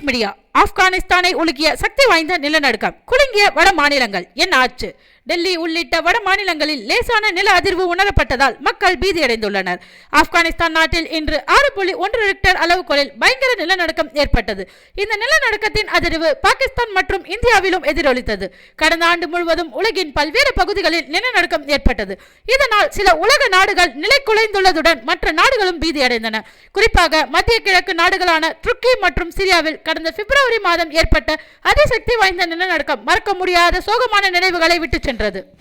Media. ஆப்கானிஸ்தானை உலுக்கிய சக்தி வாய்ந்த நிலநடுக்கம், குலுங்கிய வட மாநிலங்கள். என்ன ஆச்சு? டெல்லி உள்ளிட்ட வட மாநிலங்களில் லேசான நில அதிர்வு உணரப்பட்டதால் மக்கள் பீதியடைந்துள்ளனர். ஆப்கானிஸ்தான் நாட்டில் இன்று 6.1 ரிக்டர் அளவுகோலில் பயங்கர நிலநடுக்கம் ஏற்பட்டது. இந்த நிலநடுக்கத்தின் அதிர்வு பாகிஸ்தான் மற்றும் இந்தியாவிலும் எதிரொலித்தது. கடந்த ஆண்டு முழுவதும் உலகின் பல்வேறு பகுதிகளில் நிலநடுக்கம் ஏற்பட்டது. இதனால் சில உலக நாடுகள் நிலை குலைந்துள்ளதுடன் மற்ற நாடுகளும் பீதியடைந்தன. குறிப்பாக மத்திய கிழக்கு நாடுகளான துருக்கி மற்றும் சிரியாவில் கடந்த பிப்ரவரி மாதம் ஏற்பட்ட அதிசக்தி வாய்ந்த நிலநடுக்கம் மறக்க முடியாத சோகமான நினைவுகளை விட்டு சென்றது.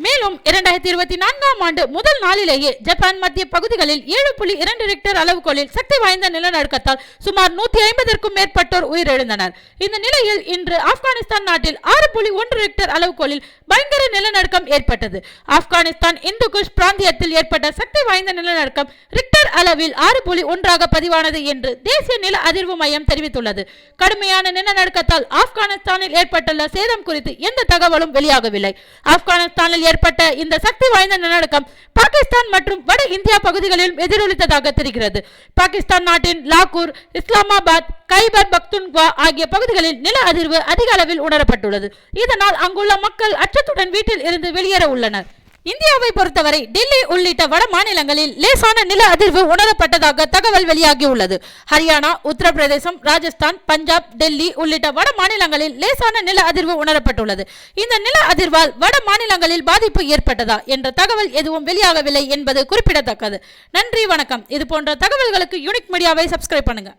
மேலும் 2024ஆம் ஆண்டு முதல் நாளிலேயே ஜப்பான் மத்திய பகுதிகளில் 7.2 ரிக்டர் அளவுகோலில் சக்தி வாய்ந்த நிலநடுக்கத்தால் சுமார் 150க்கும் மேற்பட்டோர் உயிரிழந்தனர். இந்த நிலையில் இன்று ஆப்கானிஸ்தான் நாட்டில் 6.1 ரிக்டர் அளவுகோலில் பயங்கர நிலநடுக்கம் ஏற்பட்டது. ஆப்கானிஸ்தான் இந்து குஷ் பிராந்தியத்தில் ஏற்பட்ட சக்தி வாய்ந்த நிலநடுக்கம் ரிக்டர் அளவில் 6.1 பதிவானது என்று தேசிய நில அதிர்வு மையம் தெரிவித்துள்ளது. கடுமையான நிலநடுக்கத்தால் ஆப்கானிஸ்தானில் ஏற்பட்டுள்ள சேதம் குறித்து எந்த தகவலும் வெளியாகவில்லை. ஆப்கானிஸ்தானில் ஏற்பட்ட இந்த சக்தி வாய்ந்த நிலநடுக்கம் பாகிஸ்தான் மற்றும் வட இந்தியா பகுதிகளிலும் எதிரொலித்ததாக தெரிகிறது. பாகிஸ்தான் நாட்டின் லாகூர், இஸ்லாமாபாத், கைபர் பக்துன்குவா ஆகிய பகுதிகளில் நில அதிர்வு அதிக அளவில் உணரப்பட்டுள்ளது. இதனால் அங்குள்ள மக்கள் அச்சத்துடன் வீட்டில் இருந்து வெளியேற உள்ளனர். இந்தியாவை பொறுத்தவரை டெல்லி உள்ளிட்ட வட மாநிலங்களில் லேசான நில அதிர்வு உணரப்பட்டதாக தகவல் வெளியாகியுள்ளது. ஹரியானா, உத்தரப்பிரதேசம், ராஜஸ்தான், பஞ்சாப், டெல்லி உள்ளிட்ட வட மாநிலங்களில் லேசான நில அதிர்வு உணரப்பட்டுள்ளது. இந்த நில அதிர்வால் வட மாநிலங்களில் பாதிப்பு ஏற்பட்டதா என்ற தகவல் எதுவும் வெளியாகவில்லை என்பது குறிப்பிடத்தக்கது. நன்றி, வணக்கம். இது போன்ற தகவல்களுக்கு யூனிக் மீடியாவை சப்ஸ்கிரைப் பண்ணுங்க.